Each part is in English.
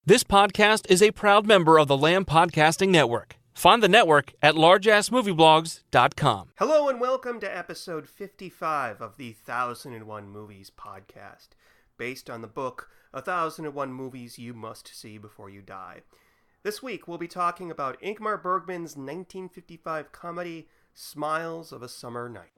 This podcast is a proud member of the Lamb Podcasting Network. Find the network at largeassmovieblogs.com. Hello and welcome to episode 55 of the 1001 Movies podcast, based on the book 1001 Movies You Must See Before You Die. This week we'll be talking about Ingmar Bergman's 1955 comedy, Smiles of a Summer Night.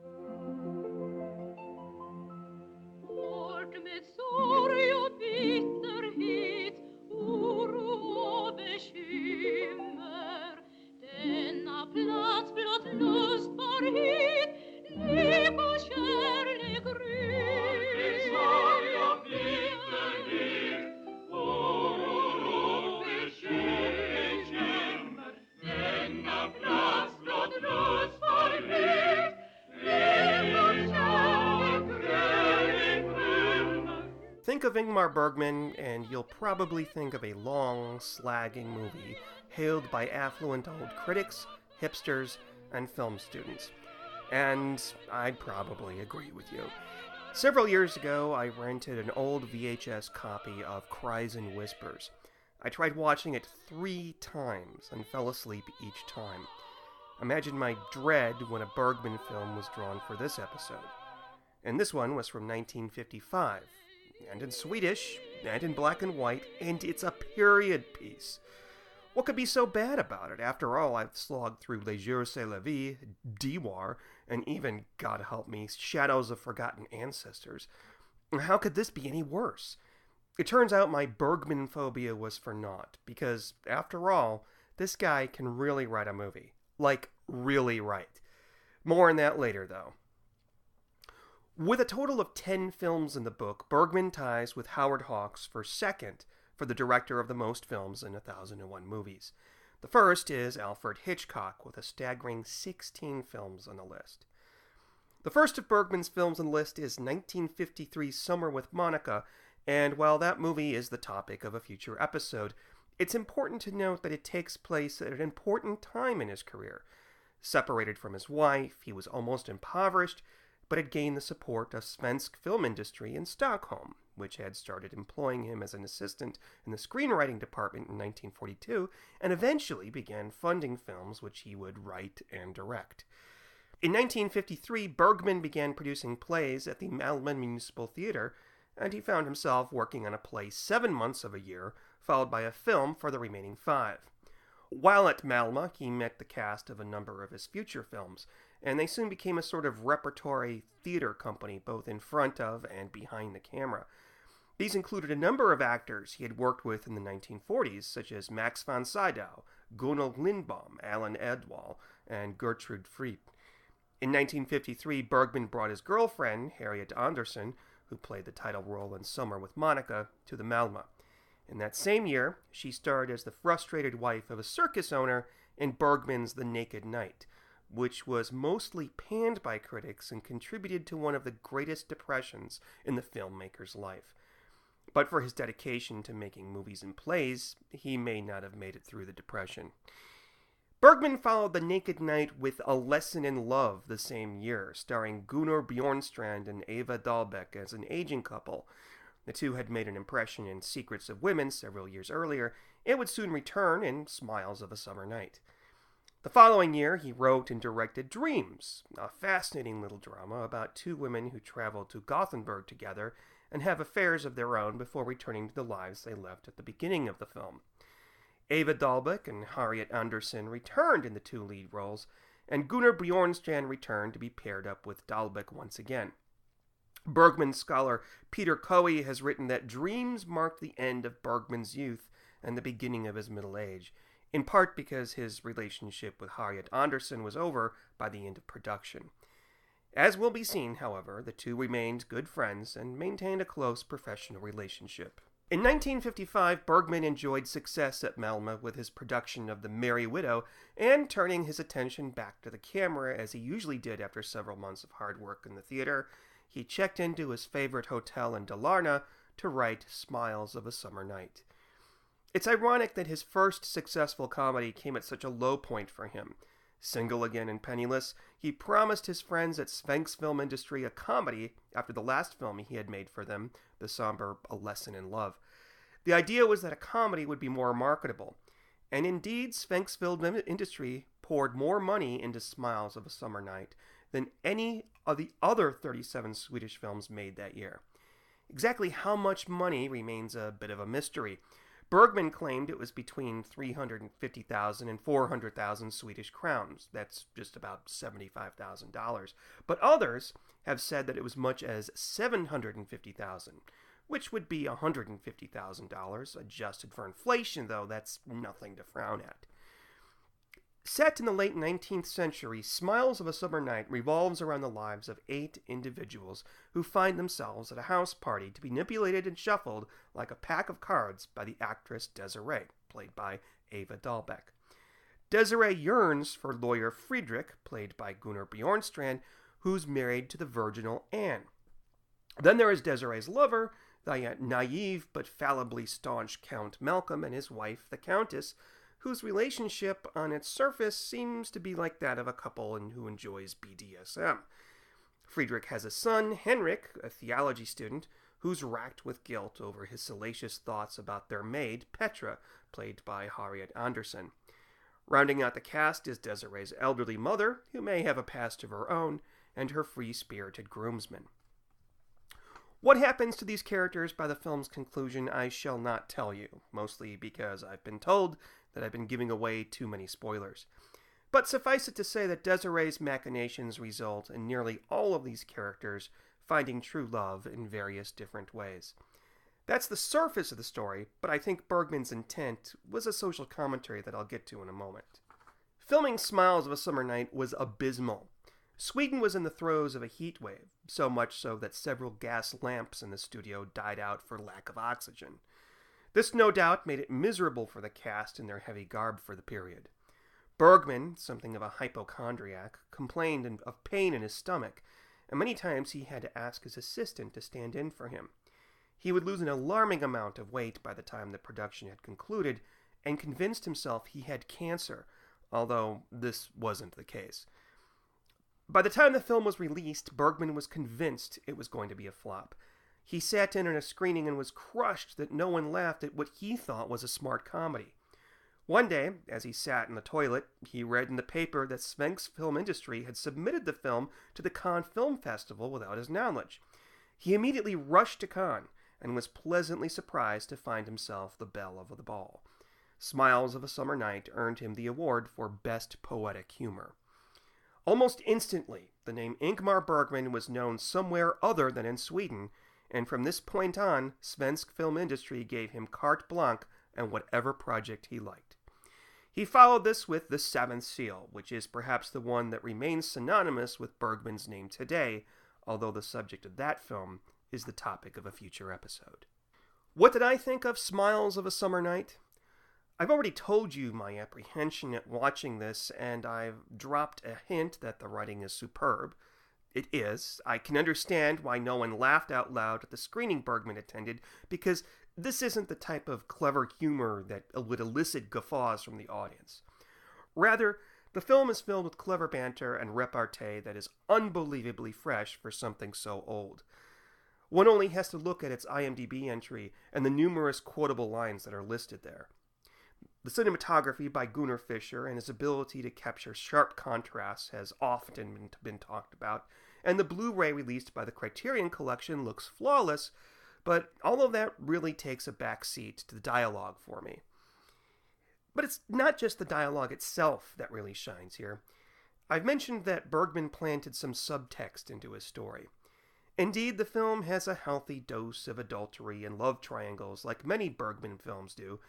Think of Ingmar Bergman, and you'll probably think of a long, slagging movie hailed by affluent old critics, hipsters, and film students. And I'd probably agree with you. Several years ago, I rented an old VHS copy of Cries and Whispers. I tried watching it 3 times and fell asleep each time. Imagine my dread when a Bergman film was drawn for this episode. And this one was from 1955. And in Swedish, and in black and white, and it's a period piece. What could be so bad about it? After all, I've slogged through Les Jours c'est la vie, Diwar, and even, God help me, Shadows of Forgotten Ancestors. How could this be any worse? It turns out my Bergman phobia was for naught, because, after all, this guy can really write a movie. Like, really write. More on that later, though. With a total of 10 films in the book, Bergman ties with Howard Hawks for second for the director of the most films in 1001 Movies. The first is Alfred Hitchcock, with a staggering 16 films on the list. The first of Bergman's films on the list is 1953's Summer with Monica, and while that movie is the topic of a future episode, it's important to note that it takes place at an important time in his career. Separated from his wife, he was almost impoverished, but had gained the support of Svensk film industry in Stockholm, which had started employing him as an assistant in the screenwriting department in 1942, and eventually began funding films which he would write and direct. In 1953, Bergman began producing plays at the Malmö Municipal Theater, and he found himself working on a play 7 months of a year, followed by a film for the remaining 5. While at Malmö, he met the cast of a number of his future films, and they soon became a sort of repertory theater company, both in front of and behind the camera. These included a number of actors he had worked with in the 1940s, such as Max von Sydow, Gunnar Lindbaum, Alan Edwall, and Gertrude Fried. In 1953, Bergman brought his girlfriend, Harriet Andersson, who played the title role in Summer with Monica, to the Malmö. In that same year, she starred as the frustrated wife of a circus owner in Bergman's The Naked Knight, which was mostly panned by critics and contributed to one of the greatest depressions in the filmmaker's life. But for his dedication to making movies and plays, he may not have made it through the depression. Bergman followed The Naked Knight with A Lesson in Love the same year, starring Gunnar Bjornstrand and Eva Dahlbeck as an aging couple. The two had made an impression in Secrets of Women several years earlier, and would soon return in Smiles of a Summer Night. The following year, he wrote and directed Dreams, a fascinating little drama about 2 women who travel to Gothenburg together and have affairs of their own before returning to the lives they left at the beginning of the film. Eva Dahlbeck and Harriet Andersson returned in the 2 lead roles, and Gunnar Bjornstrand returned to be paired up with Dahlbeck once again. Bergman scholar Peter Coe has written that Dreams marked the end of Bergman's youth and the beginning of his middle age, in part because his relationship with Harriet Andersson was over by the end of production. As will be seen, however, the two remained good friends and maintained a close professional relationship. In 1955, Bergman enjoyed success at Malmö with his production of The Merry Widow, and turning his attention back to the camera as he usually did after several months of hard work in the theater, he checked into his favorite hotel in Dalarna to write Smiles of a Summer Night. It's ironic that his first successful comedy came at such a low point for him. Single again and penniless, he promised his friends at Svensk film industry a comedy after the last film he had made for them, the somber A Lesson in Love. The idea was that a comedy would be more marketable, and indeed Svensk film industry poured more money into Smiles of a Summer Night than any of the other 37 Swedish films made that year. Exactly how much money remains a bit of a mystery. Bergman claimed it was between 350,000 and 400,000 Swedish crowns. That's just about $75,000. But others have said that it was much as 750,000, which would be $150,000. Adjusted for inflation, though, that's nothing to frown at. Set in the late 19th century, Smiles of a Summer Night revolves around the lives of 8 individuals who find themselves at a house party to be manipulated and shuffled like a pack of cards by the actress Desiree, played by Eva Dahlbeck. Desiree yearns for lawyer Friedrich, played by Gunnar Bjornstrand, who's married to the virginal Anne. Then there is Desiree's lover, the naive but fallibly staunch Count Malcolm, and his wife, the Countess, whose relationship on its surface seems to be like that of a couple and who enjoys BDSM. Friedrich has a son, Henrik, a theology student, who's racked with guilt over his salacious thoughts about their maid, Petra, played by Harriet Andersson. Rounding out the cast is Desiree's elderly mother, who may have a past of her own, and her free-spirited groomsmen. What happens to these characters by the film's conclusion I shall not tell you, mostly because I've been told that I've been giving away too many spoilers. But suffice it to say that Desiree's machinations result in nearly all of these characters finding true love in various different ways. That's the surface of the story, but I think Bergman's intent was a social commentary that I'll get to in a moment. Filming Smiles of a Summer Night was abysmal. Sweden was in the throes of a heat wave, so much so that several gas lamps in the studio died out for lack of oxygen. This no doubt made it miserable for the cast in their heavy garb for the period. Bergman, something of a hypochondriac, complained of pain in his stomach, and many times he had to ask his assistant to stand in for him. He would lose an alarming amount of weight by the time the production had concluded, and convinced himself he had cancer, although this wasn't the case. By the time the film was released, Bergman was convinced it was going to be a flop. He sat in on a screening and was crushed that no one laughed at what he thought was a smart comedy. One day, as he sat in the toilet, he read in the paper that Svensk film industry had submitted the film to the Cannes Film Festival without his knowledge. He immediately rushed to Cannes and was pleasantly surprised to find himself the belle of the ball. Smiles of a Summer Night earned him the award for Best Poetic Humor. Almost instantly, the name Ingmar Bergman was known somewhere other than in Sweden, and from this point on, Svensk film industry gave him carte blanche on whatever project he liked. He followed this with The Seventh Seal, which is perhaps the one that remains synonymous with Bergman's name today, although the subject of that film is the topic of a future episode. What did I think of Smiles of a Summer Night? I've already told you my apprehension at watching this, and I've dropped a hint that the writing is superb. It is. I can understand why no one laughed out loud at the screening Bergman attended, because this isn't the type of clever humor that would elicit guffaws from the audience. Rather, the film is filled with clever banter and repartee that is unbelievably fresh for something so old. One only has to look at its IMDb entry and the numerous quotable lines that are listed there. The cinematography by Gunnar Fischer and his ability to capture sharp contrasts has often been talked about, and the Blu-ray released by the Criterion Collection looks flawless, but all of that really takes a back seat to the dialogue for me. But it's not just the dialogue itself that really shines here. I've mentioned that Bergman planted some subtext into his story. Indeed, the film has a healthy dose of adultery and love triangles like many Bergman films do,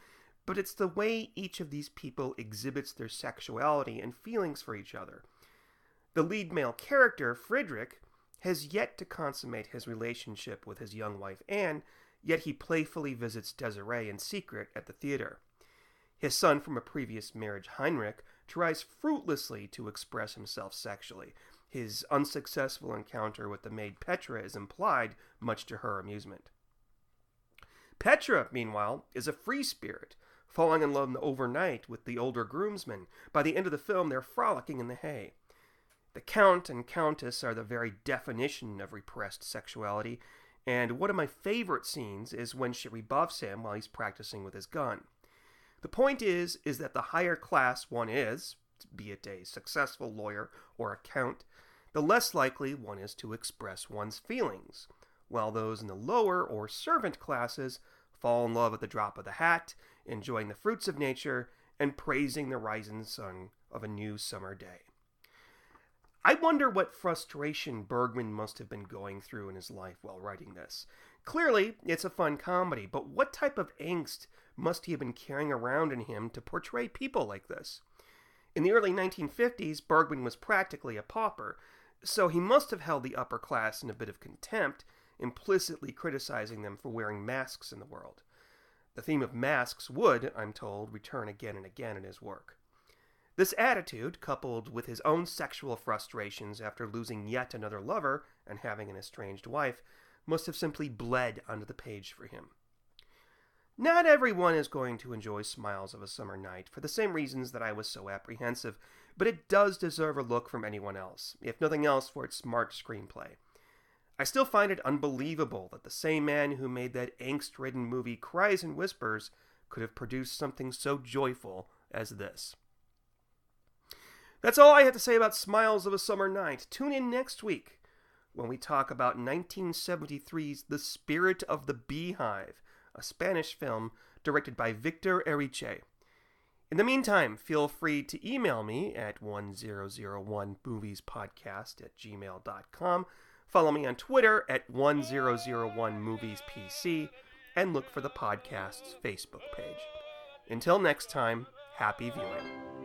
but it's the way each of these people exhibits their sexuality and feelings for each other. The lead male character, Friedrich, has yet to consummate his relationship with his young wife Anne, yet he playfully visits Desiree in secret at the theater. His son from a previous marriage, Heinrich, tries fruitlessly to express himself sexually. His unsuccessful encounter with the maid Petra is implied, much to her amusement. Petra, meanwhile, is a free spirit, falling in love overnight with the older groomsmen. By the end of the film, they're frolicking in the hay. The Count and Countess are the very definition of repressed sexuality, And one of my favorite scenes is when she rebuffs him while he's practicing with his gun. The point is that the higher class one is, be it a successful lawyer or a count, the less likely one is to express one's feelings, while those in the lower or servant classes fall in love at the drop of the hat, enjoying the fruits of nature, and praising the rising sun of a new summer day. I wonder what frustration Bergman must have been going through in his life while writing this. Clearly, it's a fun comedy, but what type of angst must he have been carrying around in him to portray people like this? In the early 1950s, Bergman was practically a pauper, so he must have held the upper class in a bit of contempt, implicitly criticizing them for wearing masks in the world. The theme of masks would, I'm told, return again and again in his work. This attitude, coupled with his own sexual frustrations after losing yet another lover and having an estranged wife, must have simply bled onto the page for him. Not everyone is going to enjoy Smiles of a Summer Night for the same reasons that I was so apprehensive, but it does deserve a look from anyone else, if nothing else for its smart screenplay. I still find it unbelievable that the same man who made that angst-ridden movie Cries and Whispers could have produced something so joyful as this. That's all I have to say about Smiles of a Summer Night. Tune in next week when we talk about 1973's The Spirit of the Beehive, a Spanish film directed by Victor Erice. In the meantime, feel free to email me at 1001moviespodcast@gmail.com, follow me on Twitter at 1001moviespc, and look for the podcast's Facebook page. Until next time, happy viewing.